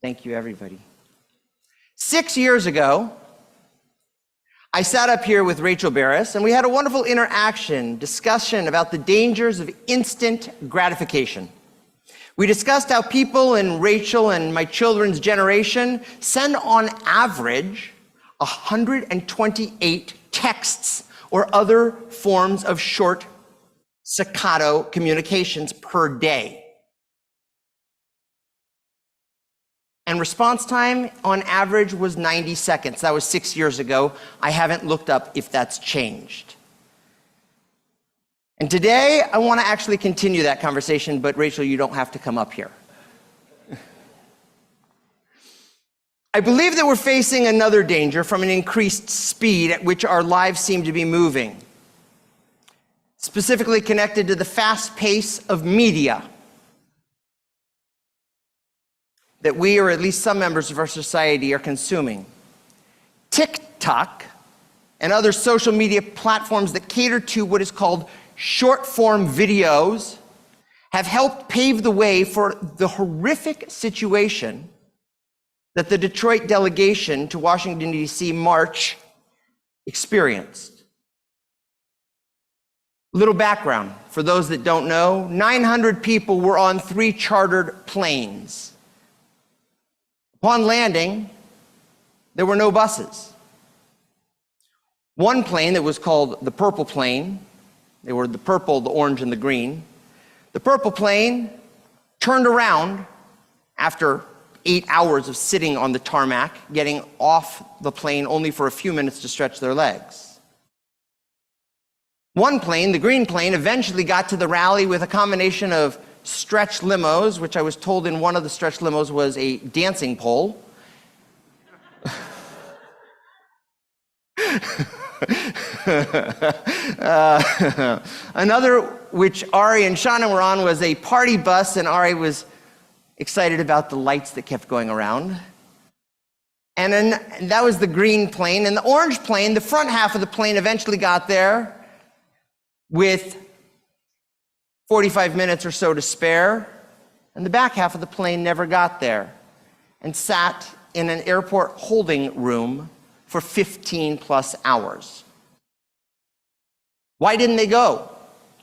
Thank you, everybody. 6 years ago, I sat up here with Rachel Barris, and we had a wonderful discussion about the dangers of instant gratification. We discussed how people in Rachel and my children's generation send on average 128 texts or other forms of short staccato communications per day. And response time on average was 90 seconds. That was 6 years ago. I haven't looked up if that's changed. And today, I want to actually continue that conversation, but Rachel, you don't have to come up here. I believe that we're facing another danger from an increased speed at which our lives seem to be moving, specifically connected to the fast pace of media that we, or at least some members of our society, are consuming. TikTok and other social media platforms that cater to what is called short-form videos have helped pave the way for the horrific situation that the Detroit delegation to Washington, D.C. march experienced. Little background for those that don't know: 900 people were on 3 chartered planes. Upon landing, there were no buses. One plane that was called the purple plane, they were the purple, the orange, and the green. The purple plane turned around after 8 hours of sitting on the tarmac, getting off the plane only for a few minutes to stretch their legs. One plane, the green plane, eventually got to the rally with a combination of stretch limos, which I was told in one of the stretch limos was a dancing pole. Another, which Ari and Shauna were on, was a party bus, and Ari was excited about the lights that kept going around. And then that was the green plane. And the orange plane, the front half of the plane eventually got there with 45 minutes or so to spare, and the back half of the plane never got there and sat in an airport holding room for 15 plus hours. Why didn't they go?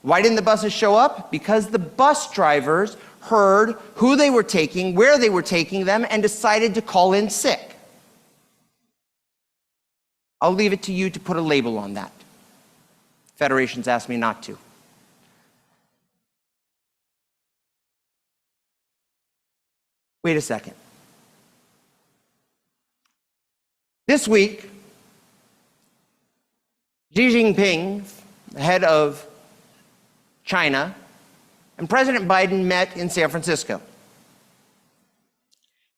Why didn't the buses show up? Because the bus drivers heard who they were taking, where they were taking them, and decided to call in sick. I'll leave it to you to put a label on that. Federations asked me not to. Wait a second. This week, Xi Jinping, the head of China, and President Biden met in San Francisco.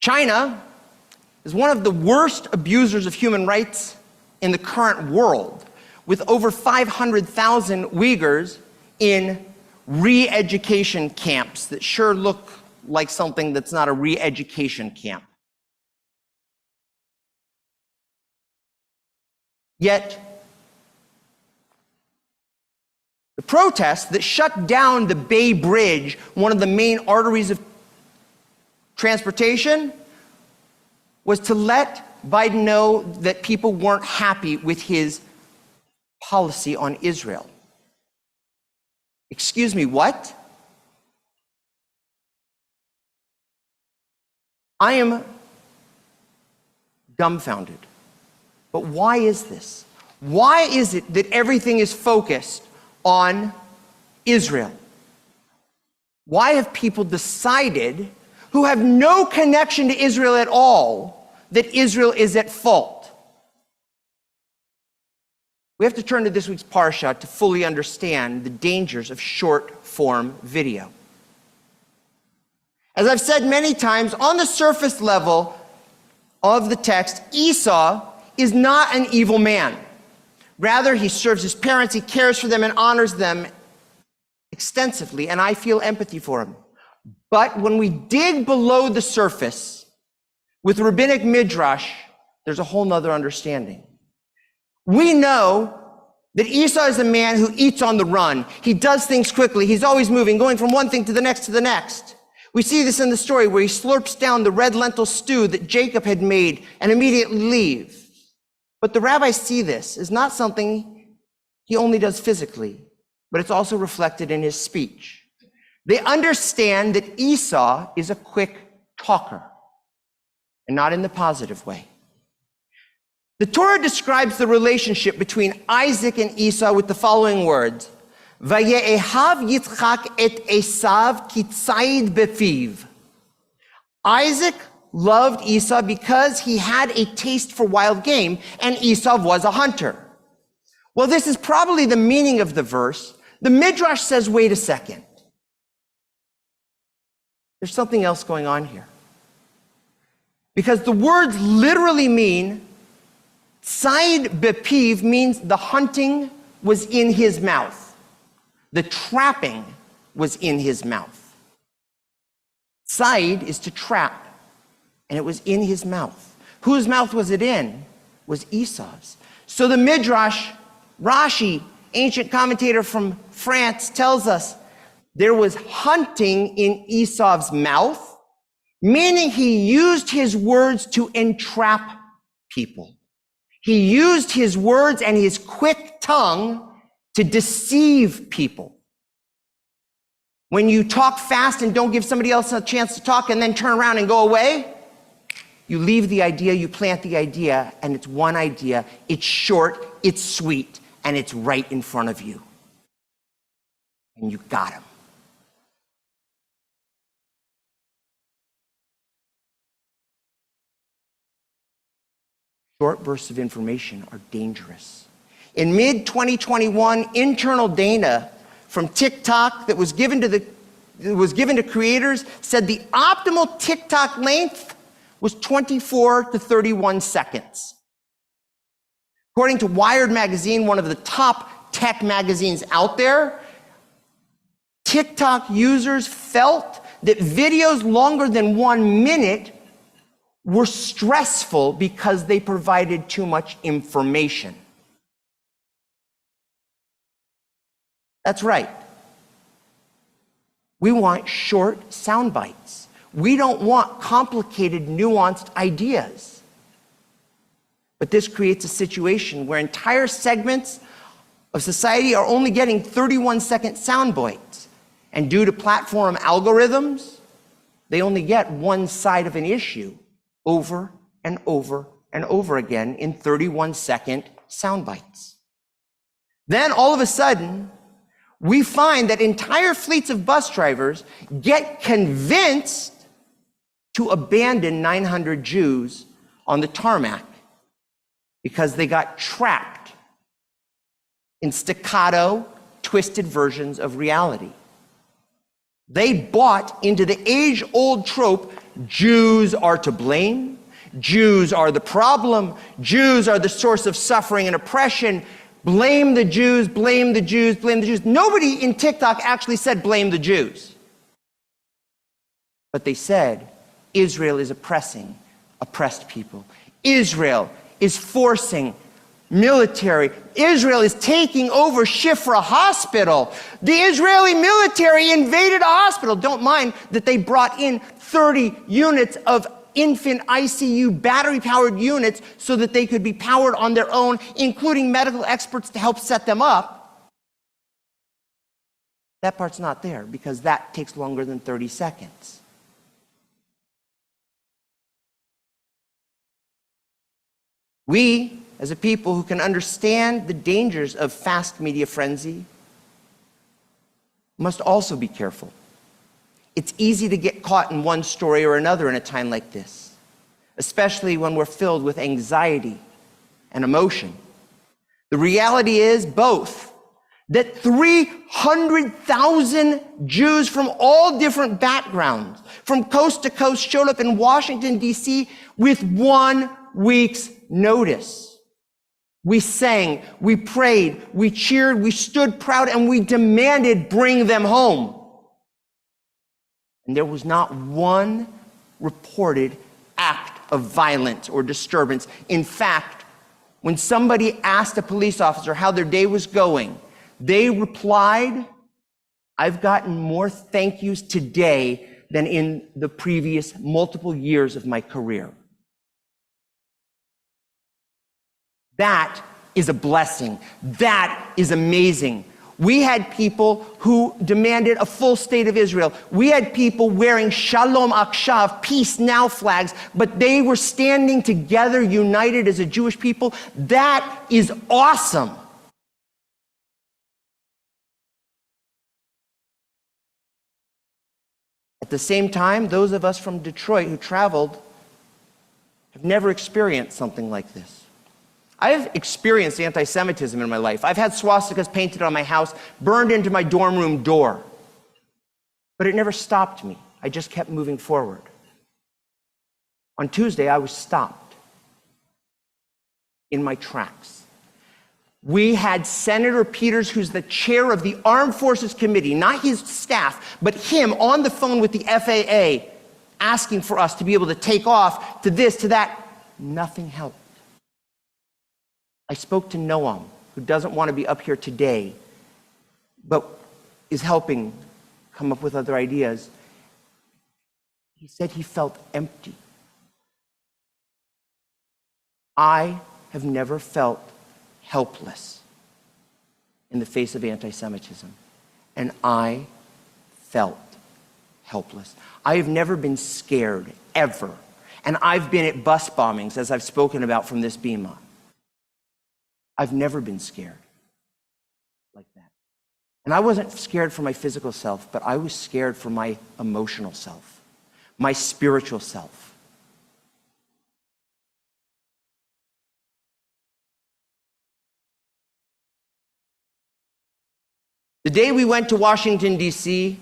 China is one of the worst abusers of human rights in the current world, with over 500,000 Uyghurs in re-education camps that sure look like something that's not a re-education camp. Yet, the protests that shut down the Bay Bridge, one of the main arteries of transportation, was to let Biden know that people weren't happy with his policy on Israel. Excuse me, what? I am dumbfounded. But why is this? Why is it that everything is focused on Israel? Why have people decided, who have no connection to Israel at all, that Israel is at fault? We have to turn to this week's Parsha to fully understand the dangers of short-form video. As I've said many times, on the surface level of the text, Esau is not an evil man. Rather, he serves his parents, he cares for them, and honors them extensively, and I feel empathy for him. But when we dig below the surface with rabbinic midrash, there's a whole nother understanding. We know that Esau is a man who eats on the run. He does things quickly. He's always moving, going from one thing to the next to the next. We see this in the story where he slurps down the red lentil stew that Jacob had made and immediately leaves. But the rabbis see this as not something he only does physically, but it's also reflected in his speech. They understand that Esau is a quick talker, and not in the positive way. The Torah describes the relationship between Isaac and Esau with the following words: Vaye'ehav Yitzchak et Esav ki tzayid befiv. Isaac loved Esau because he had a taste for wild game, and Esau was a hunter. Well, this is probably the meaning of the verse. The Midrash says, wait a second. There's something else going on here. Because the words literally mean, tzayid bepiv means the hunting was in his mouth. The trapping was in his mouth. Tzayid is to trap, and it was in his mouth. Whose mouth was it in? It was Esau's. So the Midrash, Rashi, ancient commentator from France, tells us there was hunting in Esau's mouth, meaning he used his words to entrap people. He used his words and his quick tongue to deceive people. When you talk fast and don't give somebody else a chance to talk and then turn around and go away, you leave the idea, you plant the idea, and it's one idea. It's short, it's sweet, and it's right in front of you. And you got him. Short bursts of information are dangerous. In mid-2021, internal data from TikTok that was given to creators said the optimal TikTok length was 24 to 31 seconds. According to Wired magazine, one of the top tech magazines out there, TikTok users felt that videos longer than 1 minute were stressful because they provided too much information. That's right. We want short sound bites. We don't want complicated, nuanced ideas. But this creates a situation where entire segments of society are only getting 31-second sound bites. And due to platform algorithms, they only get one side of an issue over and over and over again in 31-second sound bites. Then all of a sudden, we find that entire fleets of bus drivers get convinced to abandon 900 Jews on the tarmac because they got trapped in staccato, twisted versions of reality. They bought into the age-old trope, Jews are to blame, Jews are the problem, Jews are the source of suffering and oppression, blame the Jews, blame the Jews, blame the Jews. Nobody in TikTok actually said blame the Jews. But they said Israel is oppressing oppressed people. Israel is forcing military. Israel is taking over Shifra Hospital. The Israeli military invaded a hospital. Don't mind that they brought in 30 units of infant ICU battery-powered units so that they could be powered on their own, including medical experts to help set them up. That part's not there because that takes longer than 30 seconds. We, as a people who can understand the dangers of fast media frenzy, must also be careful. It's easy to get caught in one story or another in a time like this, especially when we're filled with anxiety and emotion. The reality is both that 300,000 Jews from all different backgrounds, from coast to coast, showed up in Washington, D.C. with 1 week's notice. We sang, we prayed, we cheered, we stood proud, and we demanded, bring them home. And there was not one reported act of violence or disturbance. In fact, when somebody asked a police officer how their day was going, they replied, I've gotten more thank yous today than in the previous multiple years of my career. That is a blessing. That is amazing. We had people who demanded a full state of Israel. We had people wearing Shalom Akshav, peace now flags, but they were standing together, united as a Jewish people. That is awesome. At the same time, those of us from Detroit who traveled have never experienced something like this. I've experienced anti-Semitism in my life. I've had swastikas painted on my house, burned into my dorm room door. But it never stopped me. I just kept moving forward. On Tuesday, I was stopped in my tracks. We had Senator Peters, who's the chair of the Armed Forces Committee, not his staff, but him on the phone with the FAA, asking for us to be able to take off to this, to that. Nothing helped. I spoke to Noam, who doesn't want to be up here today, but is helping come up with other ideas. He said he felt empty. I have never felt helpless in the face of anti-Semitism, and I felt helpless. I have never been scared, ever. And I've been at bus bombings, as I've spoken about from this bima. I've never been scared like that. And I wasn't scared for my physical self, but I was scared for my emotional self, my spiritual self. The day we went to Washington, D.C.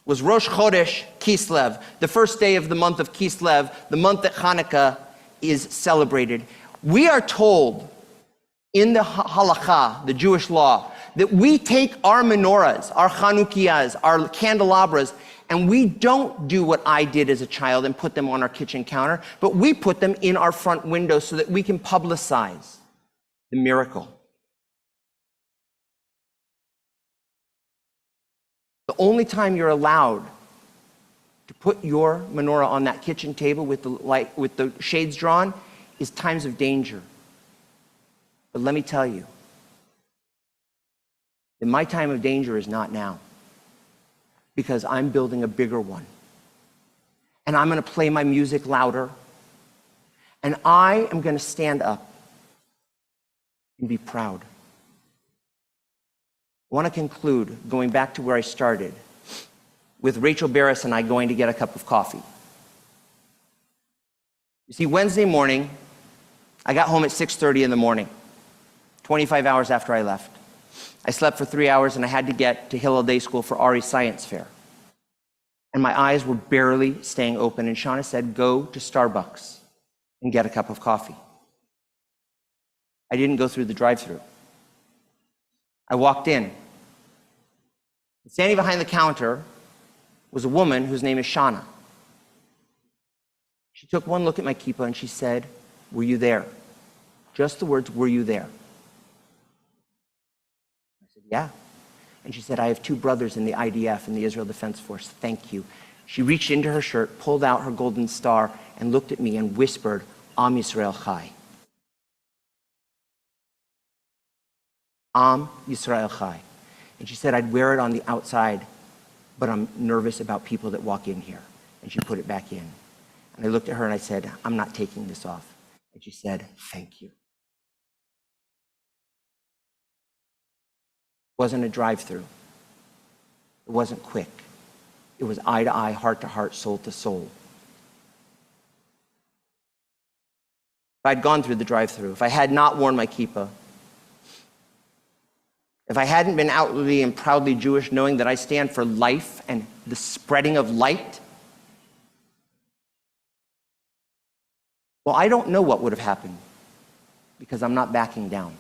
was Rosh Chodesh Kislev, the first day of the month of Kislev, the month that Hanukkah is celebrated. We are told in the halakha, the Jewish law, that we take our menorahs, our chanukias, our candelabras, and we don't do what I did as a child and put them on our kitchen counter, but we put them in our front window so that we can publicize the miracle. The only time you're allowed to put your menorah on that kitchen table with the light, with the shades drawn, is times of danger. But let me tell you, that my time of danger is not now, because I'm building a bigger one. And I'm going to play my music louder, and I am going to stand up and be proud. I want to conclude, going back to where I started, with Rachel Barris and I going to get a cup of coffee. You see, Wednesday morning, I got home at 6:30 in the morning, 25 hours after I left. I slept for 3 hours and I had to get to Hillel Day School for Ari's science fair. And my eyes were barely staying open, and Shauna said, go to Starbucks and get a cup of coffee. I didn't go through the drive-thru. I walked in. Standing behind the counter was a woman whose name is Shauna. She took one look at my kippah and she said, were you there? Just the words, were you there? I said, yeah. And she said, I have 2 brothers in the IDF, in the Israel Defense Force. Thank you. She reached into her shirt, pulled out her golden star, and looked at me and whispered, Am Yisrael Chai. Am Yisrael Chai. And she said, I'd wear it on the outside, but I'm nervous about people that walk in here. And she put it back in. And I looked at her and I said, I'm not taking this off. And she said, thank you. It wasn't a drive-through. It wasn't quick. It was eye to eye, heart to heart, soul to soul. If I'd gone through the drive-through, if I had not worn my kippah, if I hadn't been outwardly and proudly Jewish, knowing that I stand for life and the spreading of light, well, I don't know what would have happened, because I'm not backing down.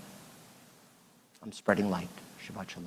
I'm spreading light. Shabbat shalom.